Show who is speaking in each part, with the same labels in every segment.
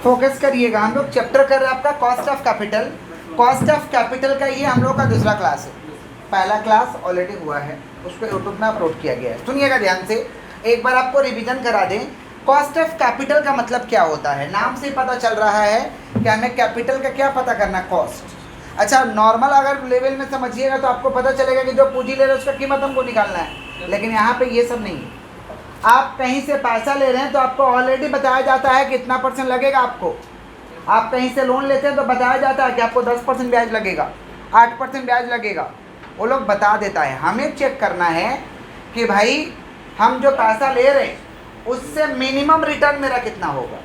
Speaker 1: Focus करिएगा, हम लोग चैप्टर कर रहे हैं आपका cost of capital. Cost of capital का ये हम लोग का दूसरा क्लास है। पहला क्लास ऑलरेडी हुआ है, उसको यूट्यूब में अपलोड किया गया है। सुनिएगा ध्यान से, एक बार आपको रिवीजन करा दें। कॉस्ट ऑफ कैपिटल का मतलब क्या होता है, नाम से पता चल रहा है कि हमें कैपिटल का क्या पता करना, कॉस्ट। अच्छा, नॉर्मल अगर लेवल में समझिएगा तो आपको पता चलेगा कि जो पूंजी ले रहे हैं उसका कीमत हमको निकालना है, लेकिन यहाँ पे ये सब नहीं है। आप कहीं से पैसा ले रहे हैं तो आपको ऑलरेडी बताया जाता है कि इतना % लगेगा आपको। आप कहीं से लोन लेते हैं तो बताया जाता है कि आपको 10% ब्याज लगेगा, 8% ब्याज लगेगा, वो लोग बता देता है। हमें चेक करना है कि भाई हम जो पैसा ले रहे हैं उससे मिनिमम रिटर्न मेरा कितना होगा,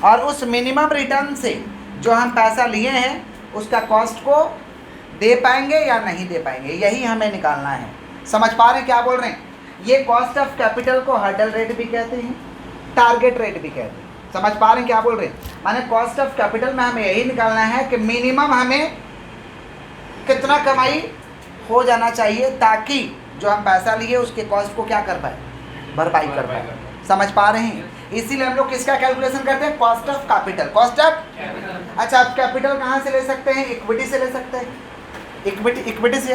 Speaker 1: और उस मिनिमम रिटर्न से जो हम पैसा लिए हैं उसका कॉस्ट को दे पाएंगे या नहीं दे पाएंगे, यही हमें निकालना है। समझ पा रहे हैं क्या बोल रहे हैं? ये कॉस्ट ऑफ कैपिटल को हर्डल रेट भी कहते हैं, टारगेट रेट भी कहते हैं। समझ पा रहे हैं क्या बोल रहे हैं? माने कॉस्ट ऑफ कैपिटल में हमें यही निकालना है कि मिनिमम हमें कितना कमाई हो जाना चाहिए ताकि जो हम पैसा लिए उसके कॉस्ट को क्या कर पाए, भरपाई कर पाए। समझ पा रहे हैं? इसीलिए हम लोग किसका कैलकुलेशन करते हैं, cost of capital. Cost of, अच्छा आप कैपिटल कहाँ से ले सकते हैं, इक्विटी से ले सकते हैं, इक्विटी से,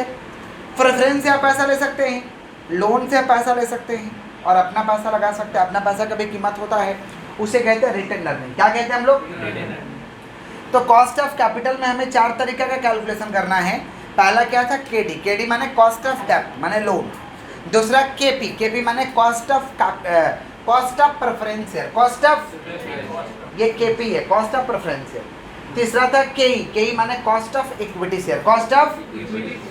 Speaker 1: प्रेफरेंस से आप पैसा ले सकते हैं, लोन से पैसा ले सकते हैं, और अपना पैसा लगा सकते हैं। अपना पैसा का भी कीमत होता है, उसे कहते हैं रिटेन अर्निंग। क्या कहते हैं हम लोग? तो कॉस्ट ऑफ कैपिटल में हमें 4 तरीके का कैलकुलेशन करना है। पहला क्या था, केडी। केडी माने कॉस्ट ऑफ डेब्ट माने लोन। दूसरा केपी। केपी माने cost of preference share, cost of, ये केपी है, कॉस्ट ऑफ प्रेफरेंस शेयर। तीसरा था केई। केई माने cost of equity share, cost of,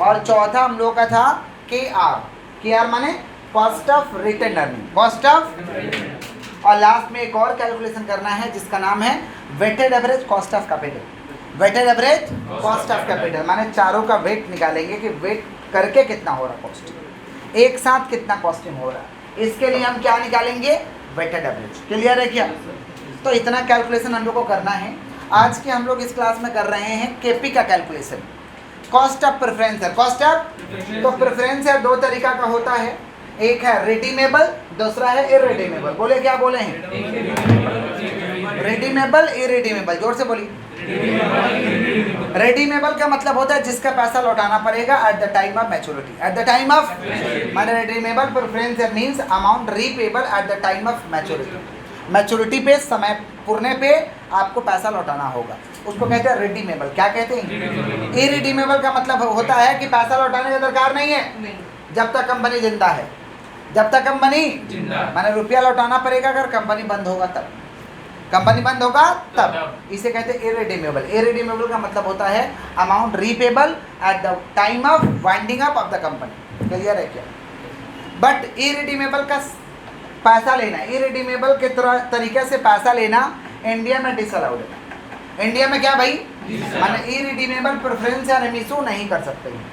Speaker 1: और चौथा हम लोग का था के आर। के आर माने cost of retain earning, cost of, और लास्ट में एक और कैलकुलेशन करना है जिसका नाम है weighted average cost of capital. Weighted average cost of capital माने चारों का वेट निकालेंगे कि वेट करके कितना हो रहा कॉस्ट, एक साथ कितना कॉस्टिंग हो रहा है। इसके लिए हम क्या निकालेंगे, वेटेड एवरेज। क्लियर है क्या? तो इतना कैलकुलेशन हम लोग को करना है। आज के हम लोग इस क्लास में कर रहे हैं केपी का कैलकुलेशन, कॉस्ट ऑफ प्रेफरेंस है। कॉस्ट ऑफ, तो प्रेफरेंस है 2 तरीका का होता है, एक है रिडीमेबल, दूसरा है इरिडीमेबल। बोले क्या बोले हैं, रिडीमेबल इरिडीमेबल, जोर से बोलिए। रिडीमेबल का मतलब होता है जिसका पैसा लौटाना पड़ेगा at the time of maturity, at the time of, माने redeemable preference means amount repayable at the time of maturity. Maturity पे, समय पूर्णे पे आपको पैसा लौटाना होगा, उसको कहते हैं रिडीमेबल। क्या कहते हैं? इरिडीमेबल का मतलब होता है कि पैसा लौटाने का दरकार नहीं है जब तक कंपनी जिंदा है। जब तक कंपनी माने रुपया लौटाना पड़ेगा, अगर कंपनी बंद होगा तब, कंपनी बंद होगा तब। इसे कहते हैं इरिडीमेबल। इरिडीमेबल का मतलब होता है amount repayable at the time of winding up of the company. Clear है क्या? बट इरिडीमेबल का पैसा लेना, इरिडीमेबल के तरीके से पैसा लेना इंडिया में डिसअलाउड है। इंडिया में क्या भाई, माने इरिडीमेबल प्रेफरेंस या इशू नहीं कर सकते हैं।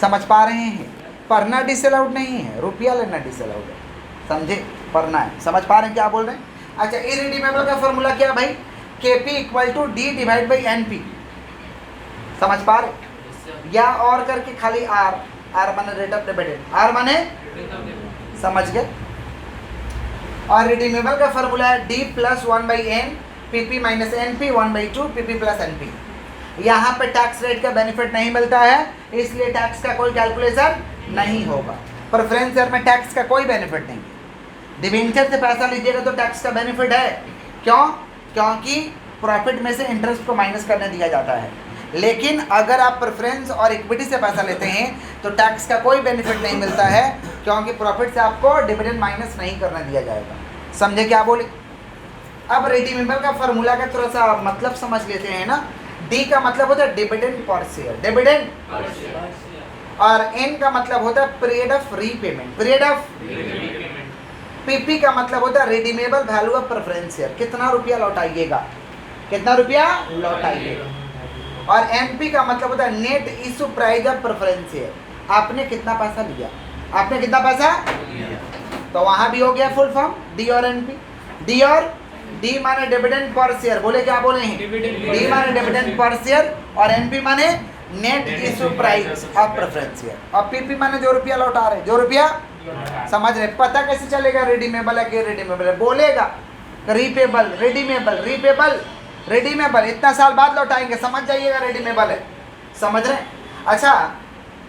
Speaker 1: समझ पा रहे हैं? पढ़ना डिसअलाउड नहीं है, रुपया लेना डिसअलाउड है। समझे? पढ़ना है। समझ पा रहे हैं क्या बोल रहे हैं? अच्छा, इरिडीमेबल का फॉर्मूला क्या भाई, KP equal to D divide by NP. समझ पा रहे? या और करके खाली आर, आर माने रेट ऑफ डिविडेंड, आर माने, समझ गए? और रिडीमेबल का फॉर्मूला है D plus 1 by N PP minus NP 1/2 PP plus NP. यहाँ पे टैक्स रेट का बेनिफिट नहीं मिलता है, इसलिए टैक्स का कोई कैलकुलेशन नहीं होगा। प्रेफरेंस शेयर में टैक्स का कोई बेनिफिट नहीं है। डिबेंचर से पैसा लीजिएगा तो टैक्स का बेनिफिट है। क्यों? क्योंकि प्रॉफिट में से इंटरेस्ट को माइनस करने दिया जाता है। लेकिन अगर आप प्रेफरेंस और इक्विटी से पैसा लेते हैं तो टैक्स का कोई बेनिफिट नहीं मिलता है, क्योंकि प्रॉफिट से आपको डिविडेंड माइनस नहीं करने दिया जाएगा। समझे क्या बोले? अब रिडीमेबल का फॉर्मूला का थोड़ा सा मतलब समझ लेते हैं ना। डी का मतलब होता है डिविडेंड पर शेयर, डिविडेंड, और एन का मतलब होता है period of repayment, period of, PP का मतलब होता है redeemable value of preference share, कितना रुपया लौटाइएगा, कितना रुपया लौटाइएगा, और एनपी का मतलब होता है net issue price of preference share, आपने कितना पैसा लिया, आपने कितना पैसा, तो वहां भी हो गया फुल फॉर्म डी और एनपी। डी और डी माने डिविडेंड पर शेयर, बोले क्या बोले हैं, डी माने डिविडेंड पर शेयर, और एनपी माने net issue price of preference share, और पीपी माने जो रुपया लौटा रहे, जो रुपया, समझ रहे? पता कैसे चलेगा रिडीमेबल है कि रिडीमेबल है? बोलेगा रीपेबल, रेडीमेबल, रीपेबल, रेडीमेबल, इतना साल बाद लौटाएंगे, समझ जाइएगा रेडीमेबल है, समझ रहे हैं। अच्छा,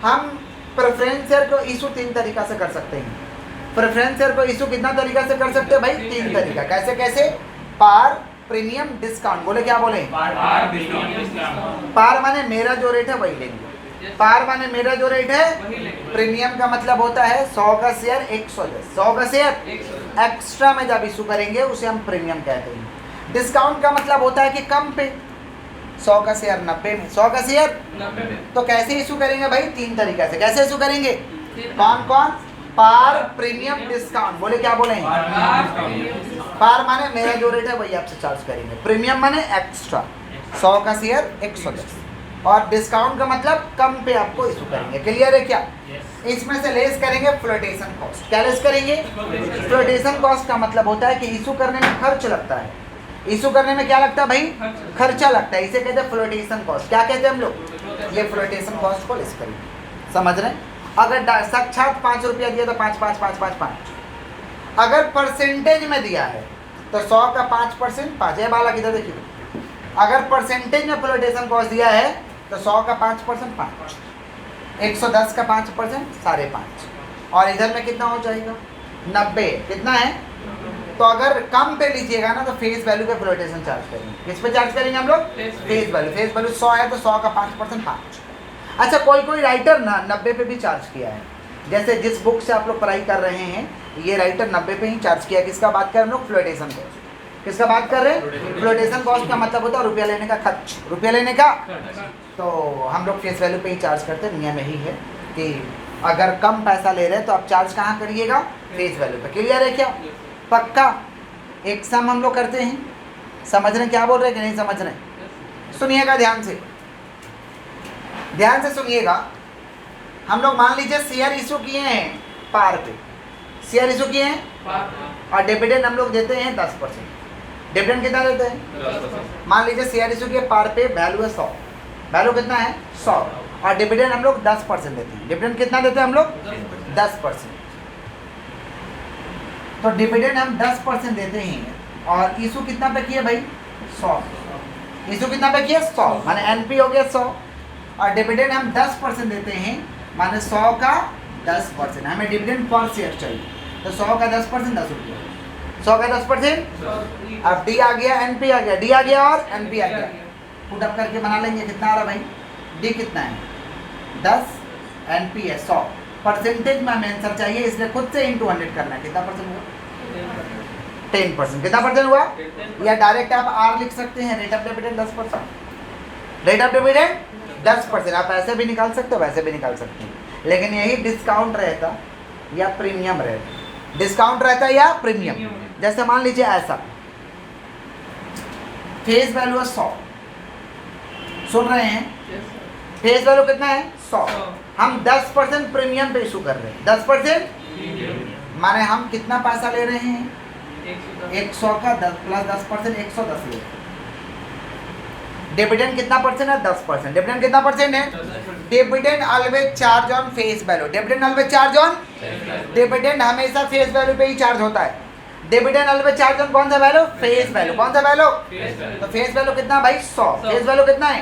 Speaker 1: हम प्रेफरेंस शेयर को इशू 3 तरीका से कर सकते हैं। प्रेफरेंस शेयर को इशू कितना तरीका से कर सकते हैं भाई? 3 तरीका। कैसे कैसे? पार, प्रीमियम, डिस्काउंट। बोले क्या बोले? पार माने मेरा जो रेट है वही लेंगे। पार माने मेरा जो रेट है, प्रीमियम का मतलब होता है 100 का शेयर 110, 100 का शेयर एक्स्ट्रा में जब इशू करेंगे उसे हम प्रीमियम कहते हैं। डिस्काउंट का मतलब होता है कि कम पे, 100 का शेयर 90 में, 100 का शेयर 90 में। तो कैसे इशू करेंगे भाई? 3 तरीका से। कैसे इशू करेंगे? कौन कौन? पार, प्रीमियम, डिस्काउंट। बोले क्या बोले? पार माने मेरा जो रेट है वही आपसे चार्ज करेंगे, प्रीमियम माने एक्स्ट्रा 100 का शेयर 110, और डिस्काउंट का मतलब कम पे आपको इशू करेंगे। क्लियर है क्या? इसमें से लेस करेंगे फ्लोटेशन कॉस्ट। क्या लेस करेंगे? फ्लोटेशन कॉस्ट का मतलब होता है कि इशू करने में खर्च लगता है। इशू करने में क्या लगता है भाई? खर्चा लगता है, इसे कहते हैं फ्लोटेशन कॉस्ट। क्या कहते हैं हम लोग? ये फ्लोटेशन कॉस्ट को लेस करेंगे, समझ रहे हैं। अगर साक्षात 5 रुपया दिया तो 5 5 5 5 5। अगर परसेंटेज में दिया है तो 100 का 5%, 5 है बाला किधर देखिए। अगर परसेंटेज में फ्लोटेशन कॉस्ट दिया है तो 100 का 5%, 5, 110 का 5%, 5.5, और इधर में कितना हो जाएगा? 90। कितना है? तो अगर कम पे लीजिएगा ना तो फेस वैल्यू पे फ्लोटेशन चार्ज करेंगे। किस पे चार्ज करेंगे हम लोग? Face value. फेस वैल्यू 100 है तो 100 का 5%, 5। अच्छा, कोई राइटर ना 90 पे भी चार्ज किया है। जैसे जिस बुक से आप लोग पढ़ाई कर रहे हैं, ये राइटर 90 पे ही चार्ज किया। किसका बात कर रहे हैं हम लोग? Flotation cost. किसका बात कर रहे हैं? फ्लोटेशन कॉस्ट का मतलब होता है रुपया लेने का खर्च, रुपया लेने का। तो हम लोग फेस वैल्यू पे ही चार्ज करते हैं। नियम यही है कि अगर कम पैसा ले रहे हैं तो आप चार्ज कहाँ करिएगा? फेस वैल्यू पे। क्लियर है क्या? पक्का। एक सम हम लोग करते हैं, समझ रहे हैं क्या बोल रहे हैं कि नहीं समझ रहे हैं? सुनिएगा ध्यान से, ध्यान से सुनिएगा। हम लोग मान लीजिए शेयर इशू किए हैं पार पे, शेयर इशू किए हैं और डिविडेंड हम लोग देते हैं 10%। डिविडेंड कितना देते हैं? 10%। मान लीजिए शेयर इशू किए पार पे, वैल्यू है 100, वैल्यू कितना है? 100, और डिविडेंड हम लोग 10% देते हैं। डिविडेंड कितना देते हैं हम लोग? 10%। तो डिविडेंड हम 10% देते हैं, और इशू कितना पे किए भाई? 100। इशू कितना पे किए? 100, माने एनपी हो गया 100, और डिविडेंड हम 10% देते हैं, माने 100 का 10%। हमें डिविडेंड पर शेयर चाहिए, तो 100 का 10% 10 रुपये, 100 का 10%। अब डी आ गया, एनपी आ गया, डी आ गया और एनपी आ गया। पुट अप करके बना लेंगे। कितना आ रहा भाई? डी कितना है? 10, एनपी है 100। परसेंटेज में हमें आंसर चाहिए, इसलिए खुद से इंटू 100 करना है। कितना परसेंट हुआ? 10%। कितना परसेंट हुआ? या डायरेक्ट आप आर लिख सकते हैं, rate of dividend 10%। Rate of dividend 10%। आप ऐसे भी निकाल सकते हो, वैसे भी निकाल सकते हैं, लेकिन यही डिस्काउंट रहता या प्रीमियम रहता। डिस्काउंट रहता या प्रीमियम। जैसे मान लीजिए ऐसा, फेस वैल्यू है 100, सुन रहे हैं? फेस वैल्यू कितना है? 100। हम 10% प्रीमियम पे इशू कर रहे हैं। 10% माने हम कितना पैसा ले रहे हैं? 100 का 10 प्लस 10%, 110 ले रहे हैं। डिविडेंड कितना परसेंट है? 10%। डिविडेंड कितना परसेंट है? Dividend always charge on face value. Dividend always charge on, dividend हमेशा फेस वैल्यू पे ही चार्ज होता है। डिविडेंड ऑलवेज चार्ज ऑन कौन सा वैल्यू? Face value. कौन सा वैल्यू? तो फेस वैल्यू कितना भाई? 100। फेस वैल्यू कितना है?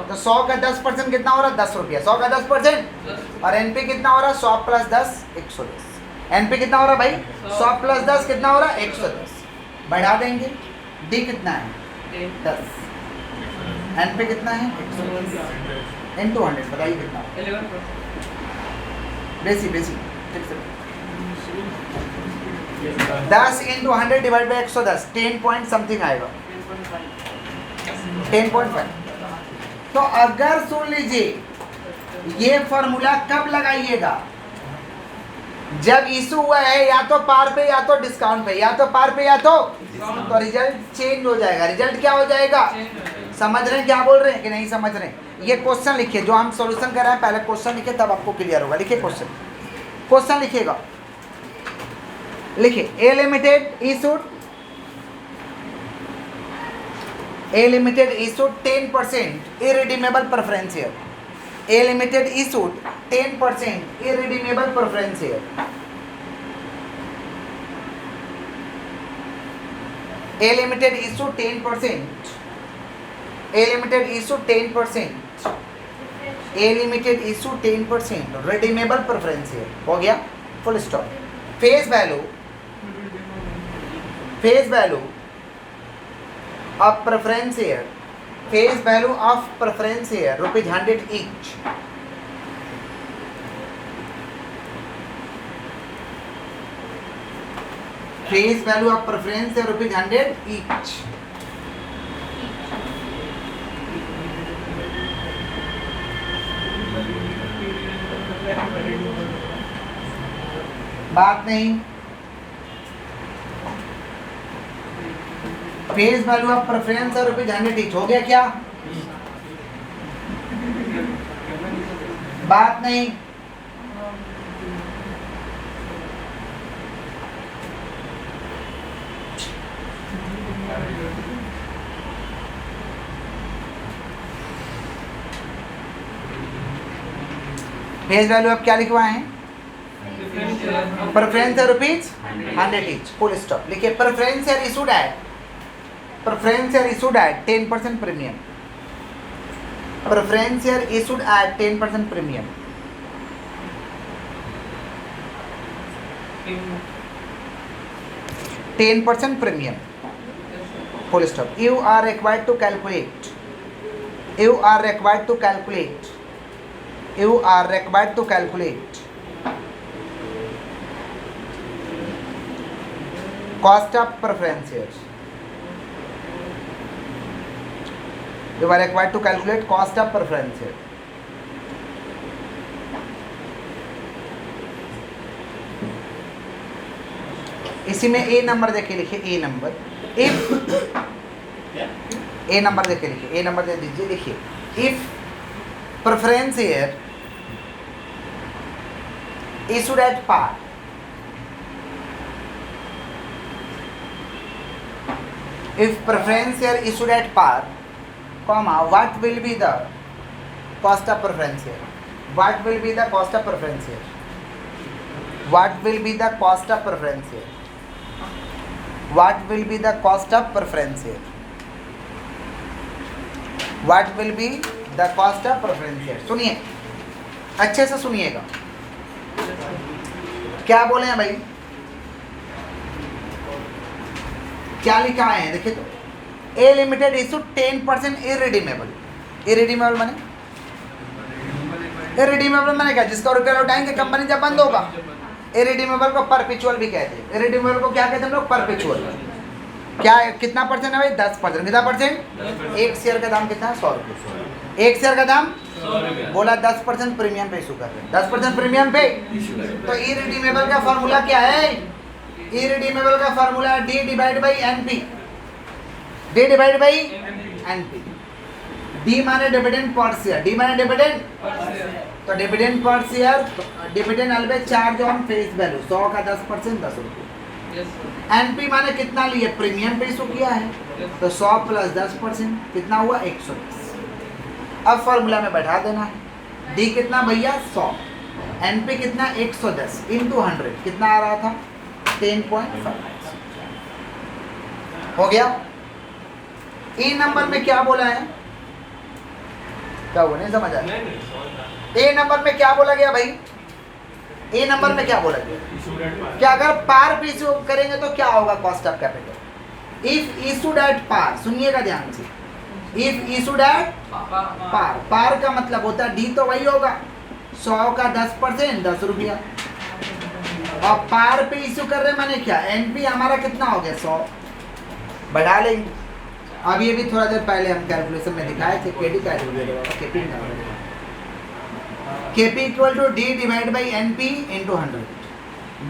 Speaker 1: तो 100 का 10% कितना हो रहा है? 10 रुपया। 100 का 10%, और एनपी कितना हो रहा है? 100 प्लस 10, 110। एनपी कितना हो रहा है भाई? 100 प्लस 10 कितना हो रहा है? 110। बढ़ा देंगे। डी कितना है? 10। एनपी कितना है? 110 इंटू 100। बताइए कितना? 11%। बेसिक ठीक से 10 into 100 divide by 110, 10 point something आएगा, 10.5। तो अगर सुन लीजिए, ये फॉर्मूला कब लगाइएगा? जब इशू हुआ है या तो पार पे या तो डिस्काउंट पे, या तो पार पे या तो रिजल्ट चेंज हो जाएगा। रिजल्ट क्या हो जाएगा? समझ रहे हैं क्या बोल रहे हैं कि नहीं समझ रहे हैं? ये क्वेश्चन लिखिए, जो हम सॉल्यूशन कर रहे हैं, पहले क्वेश्चन लिखिए तब आपको क्लियर होगा। लिखिए क्वेश्चन, क्वेश्चन लिखिएगा, लिखिए A limited issued 10% irredeemable preference share. A limited issued 10% irredeemable preference share. A limited issue 10%, A limited issue 10%, A limited issue 10%, redeemable preference share हो गया, full stop. Face value of preference share, face value of preference share ₹100 each. Face value of preference share ₹100 each. बात नहीं, face value of preference है ₹100 each. हो गया क्या? बात नहीं, फेस वैल्यू आप क्या लिखवाए हैं? प्रेफरेंस है ₹100 ईच, फुल स्टॉप। लिखिए preference share issued at, preference share issued at 10% premium, preference share issued at 10% premium, 10% premium, full stop. You are required to calculate, you are required to calculate, you are required to calculate cost of preference shares. You are required to calculate cost of preference shares. इसी में ए number देखे लिखिए, ए number, if A number देखे लिखिए, ए number दे दीजिए, लिखिए if preference share issued at par, if preference share issued at par, comma, what will be the cost of preference share? What will be the cost of preference share? What will be the cost of preference share? What will be the cost of preference share? What will be the cost of preference share? सुनिए, अच्छे से सुनिएगा, क्या बोले हैं भाई, क्या लिखा है देखिए तो, ए लिमिटेड इशू 10% इरिडीमेबल, इरिडीमेबल माने, इरिडीमेबल माने क्या? जिसका रुपया लौटाएंगे कंपनी जब बंद होगा। इरिडीमेबल को परपेचुअल भी कहते हैं, इरिडीमेबल को क्या कहते हैं हम लोग? परपेचुअल। क्या कितना परसेंट है भाई? 10%। कितना परसेंट? एक शेयर का दाम कितना है? 100 रुपये। एक शेयर का दाम बोला 10% प्रीमियम पे इशू कर रहे हैं, 10% प्रीमियम पे। तो इरिडीमेबल का फॉर्मूला क्या है? इरिडीमेबल का फॉर्मूला है D divide by NP, D divide by NP. D माने डिविडेंड पर शेयर, डी माने डिविडेंड, तो dividend per share, dividend always charge on face value, 100 का 10% 10 रुपये। एनपी माने कितना लिए? प्रीमियम पे इशू किया है, तो 100 प्लस 10% कितना हुआ? 120। अब फॉर्मूला में बैठा देना है, डी कितना भैया? 100, एनपी कितना? 110 इंटू 100 कितना आ रहा था? 10.5 हो गया। ए नंबर में क्या बोला है? क्या हुआ? नहीं समझ आया? ए नंबर में क्या बोला गया भाई? ए नंबर में क्या बोला गया? क्या अगर पार पे इशू करेंगे तो क्या होगा cost of capital? If issued at par, सुनिएगा ध्यान से, if issued at par, par का मतलब होता है डी तो वही होगा 100 का 10% 10 रुपया, और पार पे इशू कर रहे माने क्या? एनपी हमारा कितना हो गया? 100 बढ़ा लेंगे। अब ये भी थोड़ा देर पहले हम कैलकुलेशन में दिखाए थे, केडी कैलकुलेटर, केपी का KP equal to D divide by N P into 100।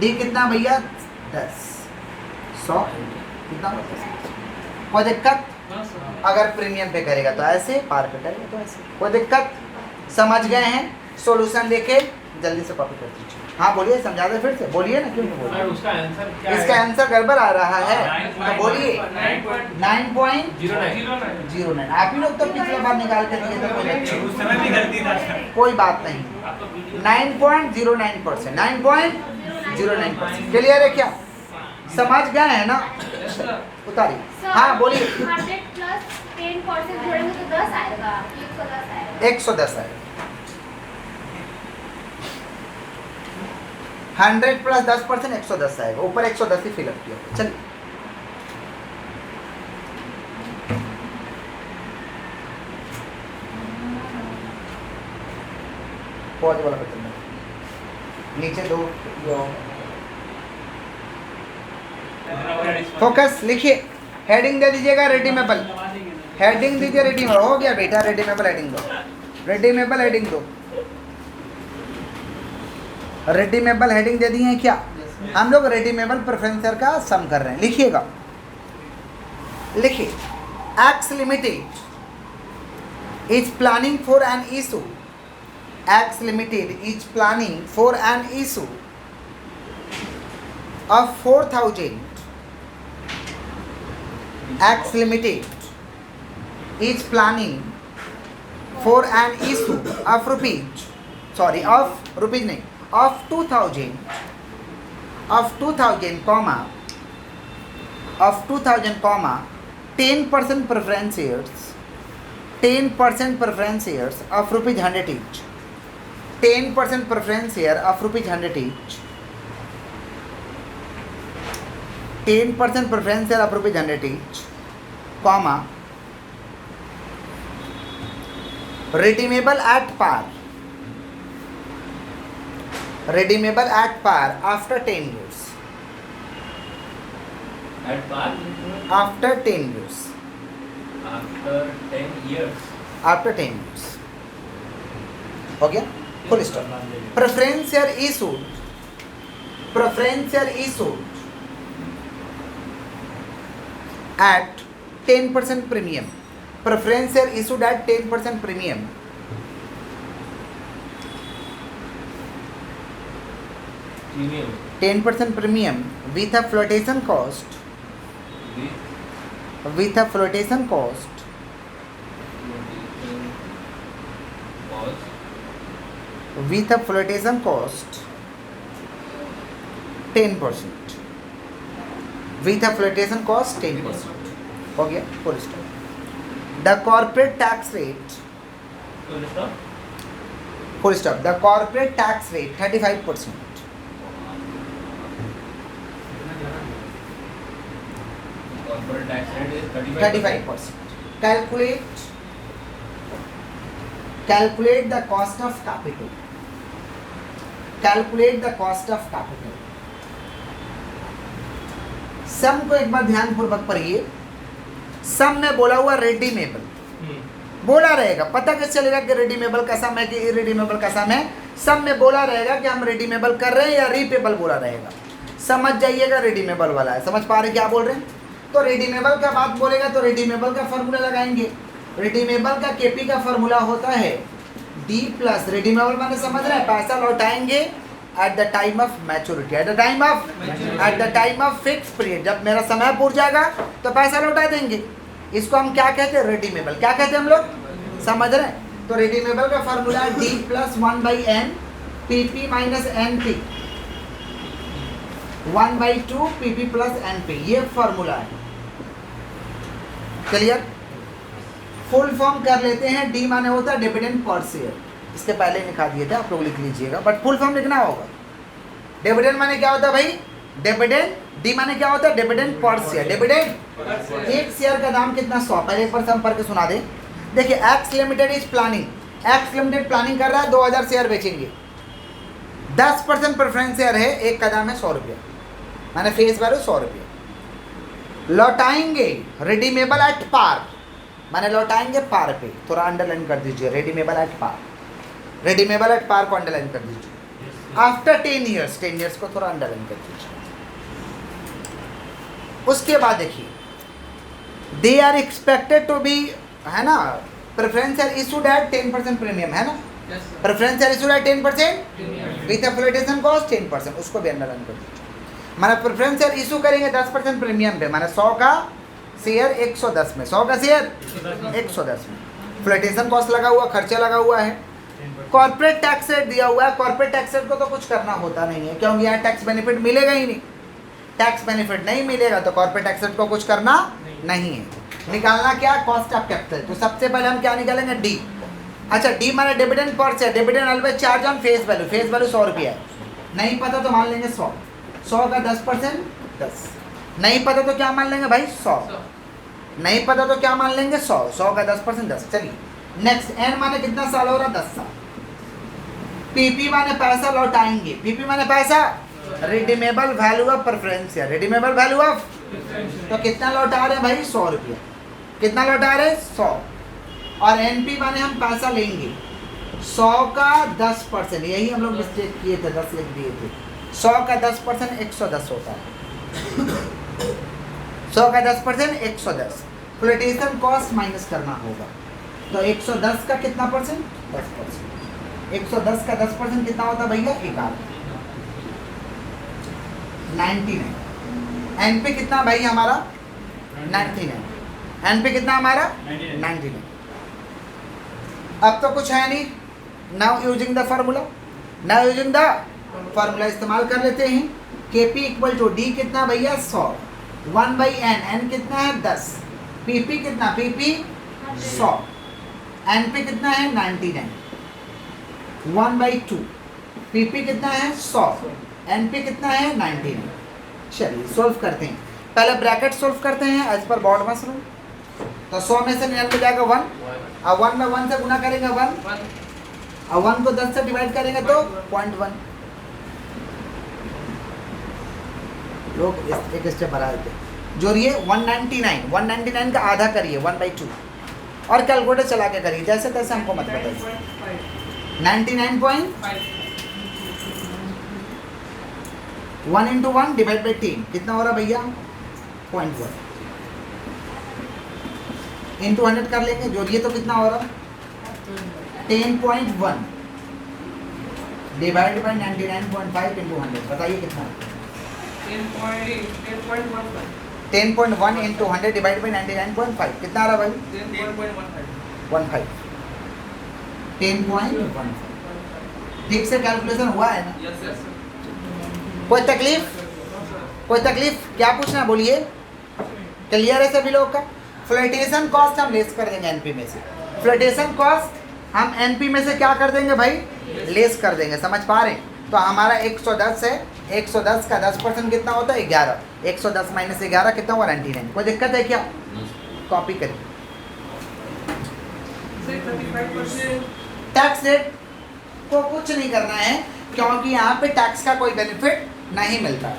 Speaker 1: D कितना भैया? 10, 100 कितना? कोई दिक्कत? अगर प्रीमियम पे करेगा तो ऐसे, पार पे करेगा तो ऐसे, कोई दिक्कत? समझ गए हैं? सॉल्यूशन लेके जल्दी से कॉपी कर दीजिए। हाँ बोलिए, समझा दे फिर से, बोलिए ना, क्यों नहीं बोलिए? उसका आंसर क्या है? इसका आंसर गड़बड़ आ रहा है तो बोलिए 9.09। आप ही लोग तो पिछले बार निकाल के दिए थे, कोई बात नहीं। 9.09%, 9.09%। क्लियर है क्या? समझ गए हैं ना? उतारिए। हाँ बोलिए।
Speaker 2: 100 प्लस 10% जोड़ेंगे तो 10 आएगा, 110 आएगा।
Speaker 1: 110 आएगा। 100 प्लस 10% 110 आएगा, ऊपर 110 ही फिलअप किया। चलिए पॉज वाला बटन नीचे दो। फोकस लिखिए, हेडिंग दे दीजिएगा रेडीमेबल, हेडिंग दीजिए रेडीमेबल। हो गया बेटा, रेडीमेबल हेडिंग दो, रेडीमेबल हेडिंग दो। रेडीमेबल हेडिंग दे दी है क्या? हम लोग रेडीमेबल प्रेफरेंसर का सम कर रहे हैं। लिखिएगा, लिखिए x limited is planning for an issue, x limited is planning for an issue of 4,000. X Limited is planning for an issue of rupees, sorry, of rupees नहीं, of 2,000, of 2,000 comma, of 2,000 comma 10% preference shares, 10% preference shares of rupees 100 each, 10% preference share of rupees 100 each, 10% preference share of rupees 100 each, comma, redeemable at par, redeemable at par after 10 years,
Speaker 3: At par?
Speaker 1: after 10 years,
Speaker 3: After 10 years.
Speaker 1: after 10 years. हो गया, full stop. Preference share issued, preference share issued at 10% premium, preference share issued at 10% premium,
Speaker 3: Premium.
Speaker 1: 10% premium with a flotation cost, with a flotation cost with a flotation cost 10%, with a flotation cost 10%. हो गया, full stop. The corporate tax rate,
Speaker 3: Full stop.
Speaker 1: full stop. The corporate tax rate 35%.
Speaker 3: Corporate tax rate is
Speaker 1: 35%. Calculate, calculate the cost of capital. Calculate the cost of capital. सम को एक बार ध्यान पूर्वक पढ़िए। सम में बोला हुआ रेडीमेबल बोला रहेगा, पता कैसे चलेगा कि रेडीमेबल का सम है कि इरेडीमेबल का सम है? सम में बोला रहेगा कि हम रेडीमेबल कर रहे हैं या रीपेबल बोला रहेगा। समझ जाइएगा रेडीमेबल वाला है। समझ पा रहे क्या बोल रहे हैं? तो रेडीमेबल का बात बोलेगा तो रेडीमेबल का फॉर्मूला लगाएंगे। रेडीमेबल का केपी का फॉर्मूला होता है डी प्लस, रेडीमेबल माने समझ रहे हैं, पैसा लौटाएंगे at the time of maturity, at the time of fix period. जब मेरा समय पूर जाएगा तो पैसा लौटा देंगे। इसको हम क्या कहते हैं? रेडीमेबल। क्या कहते हैं हम लोग? समझ रहे हैं? तो रेडीमेबल का फॉर्मूला है D plus 1/n P P minus N P, 1/2 P P plus N P, ये फॉर्मूला है। क्लियर? फुल फॉर्म कर लेते हैं। डी माने होता है डिविडेंड पर शेयर, इसके पहले लिखा दिए थे, आप लोग लिख लीजिएगा, बट फुल फॉर्म लिखना होगा। डिविडेंड माने क्या होता है भाई? डिविडेंड। डी माने क्या होता है? Dividend per share. डिविडेंड, एक शेयर का दाम कितना? 100। पहले एक बार सम पढ़ के सुना दे। देखिए x limited is planning, x limited planning कर रहा है 2000 शेयर बेचेंगे। 10% प्रेफरेंस शेयर है, एक का दाम है 100 रुपया, माने फेस वैल्यू 100 रुपया। लौटाएंगे रिडीमेबल एट पार, माने लौटाएंगे पार पे। थोड़ा अंडरलाइन कर दीजिए, redeemable at par, redeemable at par को अंडरलाइन कर दीजिए। आफ्टर 10 ईयर्स, 10 ईयर्स को थोड़ा अंडरलाइन कर दीजिए। उसके बाद देखिए they are expected to be, है ना, preference are issued at 10% premium, है ना, preference are issued at 10% with application cost 10%, उसको भी अंडरलाइन कर दीजिए। माने प्रेफरेंस आर इशू करेंगे 10% प्रीमियम पे, माने 100 का शेयर 110 में, 100 का शेयर 110 में, फ्लोटेशन कॉस्ट लगा हुआ, खर्चा लगा हुआ है। कॉर्पोरेट टैक्स रेट दिया हुआ है। कॉर्पोरेट टैक्स रेट को तो कुछ करना होता नहीं है क्योंकि यहाँ टैक्स बेनिफिट मिलेगा ही नहीं। टैक्स बेनिफिट नहीं मिलेगा तो कॉर्पोरेट टैक्स रेट को कुछ करना नहीं है। निकालना क्या, कॉस्ट ऑफ कैपिटल। तो सबसे पहले हम क्या निकालेंगे, डी। अच्छा, डी माने dividend per share, dividend always charge on face value, face value 100 रुपया है, नहीं पता तो मान लेंगे 100, 100 का 10% 10, नहीं पता तो क्या मान लेंगे भाई 100, नहीं पता तो क्या मान लेंगे 100, 100 का 10% 10। चलिए नेक्स्ट, एन माने कितना साल हो रहा, 10 साल। पीपी माने पैसा लौटाएंगे, पीपी माने पैसा, रिडीमेबल वैल्यू ऑफ प्रेफरेंस है, रिडीमेबल वैल्यू ऑफ, तो कितना लौटा रहे हैं भाई 100 रुपया, कितना लौटा रहे 100। और एनपी माने हम पैसा लेंगे 100 का 10%, यही हम लोग मिस्टेक किए थे, 10 लिख दिए थे। 100 का 10% 110 होता है, 100 का 10% 110। फ्लोटेशन कॉस्ट माइनस करना होगा, तो 110 का कितना परसेंट, 10%। 110 का 10% कितना होता है भैया, 11, 99। एनपी कितना भाई हमारा 99, एनपी कितना हमारा 99। अब तो कुछ है नहीं, now using the formula, now using the formula इस्तेमाल कर लेते हैं। केपी इक्वल टू डी कितना भैया 100, 1/n, n कितना है 10, पीपी कितना, पीपी 100, एनपी कितना है 99, 1/2, पीपी कितना है 100, एनपी कितना है 99। चलिए सॉल्व करते हैं, पहले ब्रैकेट सॉल्व करते हैं एज पर बोर्ड मसरूम। तो 100 में से निकल जाएगा 1, और 1 में 1 से गुना करेंगे 1, और 1 को 10 से डिवाइड करेंगे तो 0.1। लोग एक स्टेप बढ़ा देते, जोड़िए 199 का आधा करिए 1/2, और कैलकुलेटर चला के करिए, जैसे तैसे हमको मत बताइए। 99.1 into 1 डिवाइड बाई 10 कितना हो रहा भैया 0.1, इंटू 100 कर लेंगे, जोड़िए तो कितना हो रहा 10.1 डिवाइड बाई 99.5 इंटू 100, बताइए कितना, 10.1 इंटू 100 डिवाइड बाई 99.5 कितना आ रहा भाई 10.15, 10.15। ठीक से कैलकुलेशन हुआ है ना, कोई तकलीफ, कोई तकलीफ, क्या पूछना बोलिए, क्लियर है सभी लोग का। फ्लोटेशन कॉस्ट हम लेस कर देंगे एनपी में से, फ्लोटेशन कॉस्ट हम एनपी में से क्या कर देंगे भाई, लेस कर देंगे, समझ पा रहे हैं। तो हमारा 110 है, 110 का 10% कितना होता है 11, 110 माइनस 11 कितना हुआ 99। कोई दिक्कत है क्या, कॉपी करिए। टैक्स रेट को कुछ नहीं करना है, क्योंकि यहाँ पे टैक्स का कोई बेनिफिट नहीं मिलता है।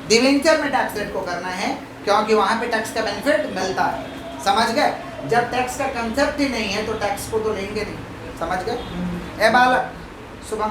Speaker 1: डिवेंचर में टैक्स रेट को करना है, क्योंकि वहाँ पे टैक्स का बेनिफिट मिलता है, समझ गए। जब टैक्स का कंसेप्ट ही नहीं है तो टैक्स को तो लेंगे नहीं, समझ गए। ए बालक सुबह